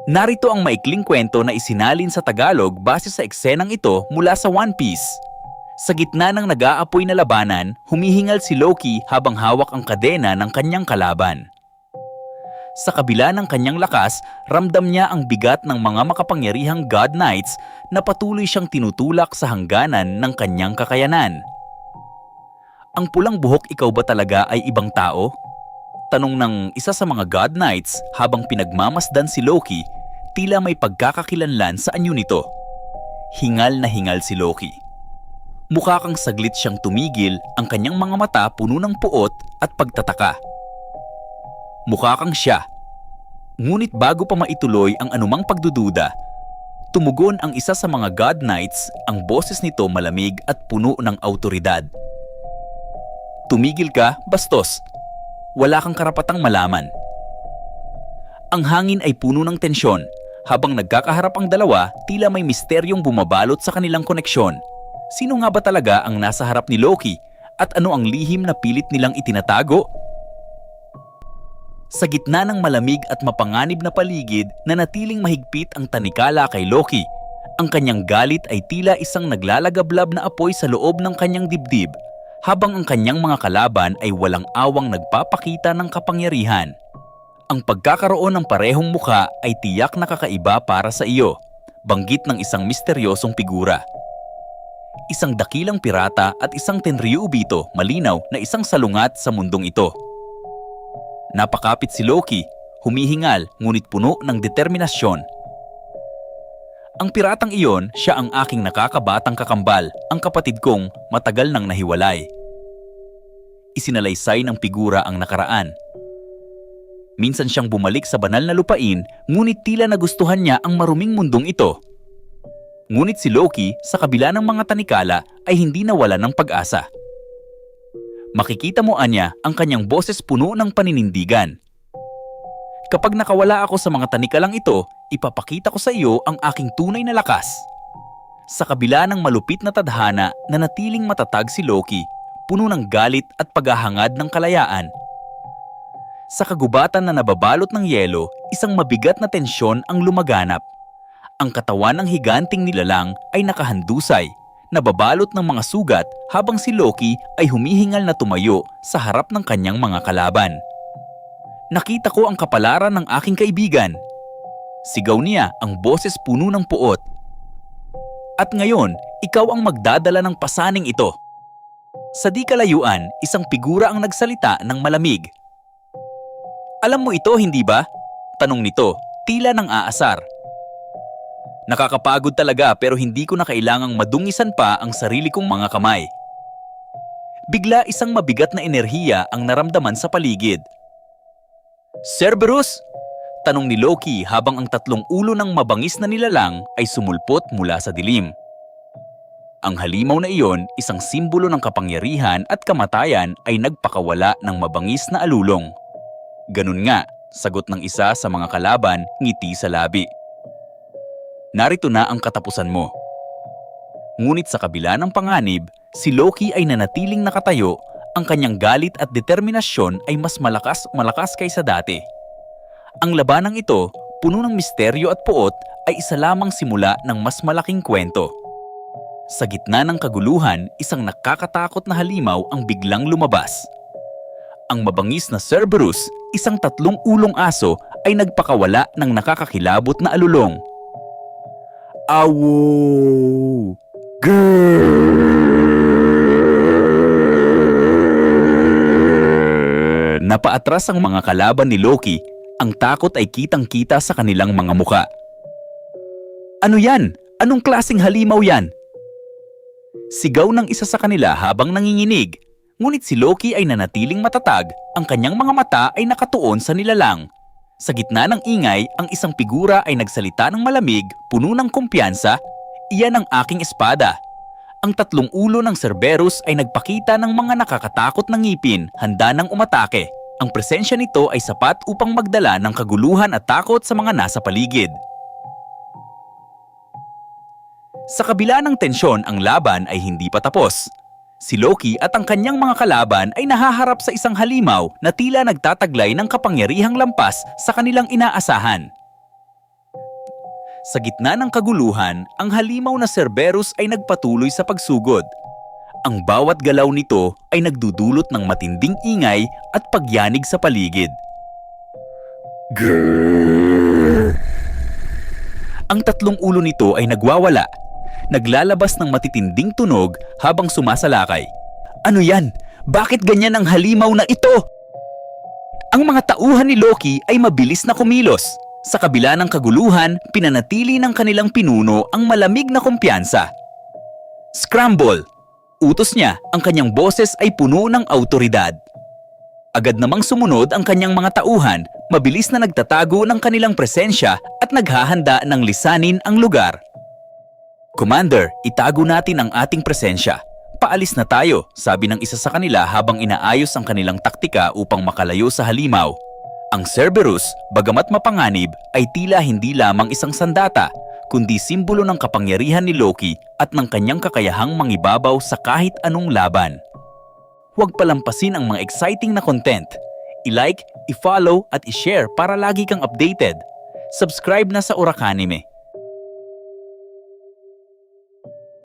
Narito ang maikling kwento na isinalin sa Tagalog base sa eksenang ito mula sa One Piece. Sa gitna ng nag-aapoy na labanan, humihingal si Loki habang hawak ang kadena ng kanyang kalaban. Sa kabila ng kanyang lakas, ramdam niya ang bigat ng mga makapangyarihang God Knights na patuloy siyang tinutulak sa hangganan ng kanyang kakayanan. Ang pulang buhok ikaw ba talaga ay ibang tao? Tanong ng isa sa mga God Knights habang pinagmamasdan si Loki, tila may pagkakakilanlan sa anyo nito. Hingal na hingal si Loki. Mukha kang saglit siyang tumigil, ang kanyang mga mata puno ng puot at pagtataka. Mukha kang siya. Ngunit bago pa maituloy ang anumang pagdududa, tumugon ang isa sa mga God Knights, ang boses nito malamig at puno ng awtoridad. Tumigil ka, bastos. Wala kang karapatang malaman. Ang hangin ay puno ng tensyon. Habang nagkakaharap ang dalawa, tila may misteryong bumabalot sa kanilang koneksyon. Sino nga ba talaga ang nasa harap ni Loki? At ano ang lihim na pilit nilang itinatago? Sa gitna ng malamig at mapanganib na paligid, nanatiling mahigpit ang tanikala kay Loki. Ang kanyang galit ay tila isang naglalagablab na apoy sa loob ng kanyang dibdib, habang ang kanyang mga kalaban ay walang awang nagpapakita ng kapangyarihan. Ang pagkakaroon ng parehong mukha ay tiyak na kakaiba para sa iyo, banggit ng isang misteryosong figura. Isang dakilang pirata at isang Tenryubito, malinaw na isang salungat sa mundong ito. Napakapit si Loki, humihingal ngunit puno ng determinasyon. Ang piratang iyon, siya ang aking nakakabatang kakambal, ang kapatid kong matagal nang nahiwalay. Isinalaysay ng figura ang nakaraan. Minsan siyang bumalik sa banal na lupain, ngunit tila nagustuhan niya ang maruming mundong ito. Ngunit si Loki, sa kabila ng mga tanikala, ay hindi nawala ng pag-asa. Makikita mo anya ang kanyang boses puno ng paninindigan. Kapag nakawala ako sa mga tanikalang ito, ipapakita ko sa iyo ang aking tunay na lakas. Sa kabila ng malupit na tadhana, nanatiling matatag si Loki, puno ng galit at paghahangad ng kalayaan. Sa kagubatan na nababalot ng yelo, isang mabigat na tensyon ang lumaganap. Ang katawan ng higanting nilalang ay nakahandusay, nababalot ng mga sugat habang si Loki ay humihingal na tumayo sa harap ng kanyang mga kalaban. Nakita ko ang kapalaran ng aking kaibigan. Sigaw niya, ang boses puno ng puot. At ngayon, ikaw ang magdadala ng pasaning ito. Sa di kalayuan, isang figura ang nagsalita ng malamig. Alam mo ito, hindi ba? Tanong nito, tila ng aasar. Nakakapagod talaga pero hindi ko na kailangang madungisan pa ang sarili kong mga kamay. Bigla isang mabigat na enerhiya ang naramdaman sa paligid. Cerberus? Tanong ni Loki habang ang tatlong ulo ng mabangis na nilalang ay sumulpot mula sa dilim. Ang halimaw na iyon, isang simbolo ng kapangyarihan at kamatayan, ay nagpakawala ng mabangis na alulong. Ganun nga, sagot ng isa sa mga kalaban, ngiti sa labi. Narito na ang katapusan mo. Ngunit sa kabila ng panganib, si Loki ay nanatiling nakatayo, ang kanyang galit at determinasyon ay mas malakas kaysa dati. Ang labanang ito, puno ng misteryo at puot, ay isa lamang simula ng mas malaking kwento. Sa gitna ng kaguluhan, isang nakakatakot na halimaw ang biglang lumabas. Ang mabangis na Cerberus, isang tatlong ulong aso, ay nagpakawala ng nakakakilabot na alulong. Awo! Grrrr! Napaatras ang mga kalaban ni Loki, ang takot ay kitang-kita sa kanilang mga muka. Ano yan? Anong klaseng halimaw yan? Sigaw ng isa sa kanila habang nanginginig. Ngunit si Loki ay nanatiling matatag, ang kanyang mga mata ay nakatuon sa nilalang. Sa gitna ng ingay, ang isang figura ay nagsalita ng malamig, puno ng kumpiyansa. Iyan ang aking espada. Ang tatlong ulo ng Cerberus ay nagpakita ng mga nakakatakot na ngipin, handa ng umatake. Ang presensya nito ay sapat upang magdala ng kaguluhan at takot sa mga nasa paligid. Sa kabila ng tensyon, ang laban ay hindi pa tapos. Si Loki at ang kanyang mga kalaban ay nahaharap sa isang halimaw na tila nagtataglay ng kapangyarihang lampas sa kanilang inaasahan. Sa gitna ng kaguluhan, ang halimaw na Cerberus ay nagpatuloy sa pagsugod. Ang bawat galaw nito ay nagdudulot ng matinding ingay at pagyanig sa paligid. Grrrr! Ang tatlong ulo nito ay nagwawala. Naglalabas ng matitinding tunog habang sumasalakay. Ano yan? Bakit ganyan ang halimaw na ito? Ang mga tauhan ni Loki ay mabilis na kumilos. Sa kabila ng kaguluhan, pinanatili ng kanilang pinuno ang malamig na kumpiyansa. Scramble! Utos niya, ang kanyang boses ay puno ng awtoridad. Agad namang sumunod ang kanyang mga tauhan, mabilis na nagtatago ng kanilang presensya at naghahanda ng lisanin ang lugar. Commander, itago natin ang ating presensya. Paalis na tayo, sabi ng isa sa kanila habang inaayos ang kanilang taktika upang makalayo sa halimaw. Ang Cerberus, bagamat mapanganib, ay tila hindi lamang isang sandata, kundi simbolo ng kapangyarihan ni Loki at ng kanyang kakayahang mangibabaw sa kahit anong laban. Huwag palampasin ang mga exciting na content. I-like, i-follow at i-share para lagi kang updated. Subscribe na sa Orakanime.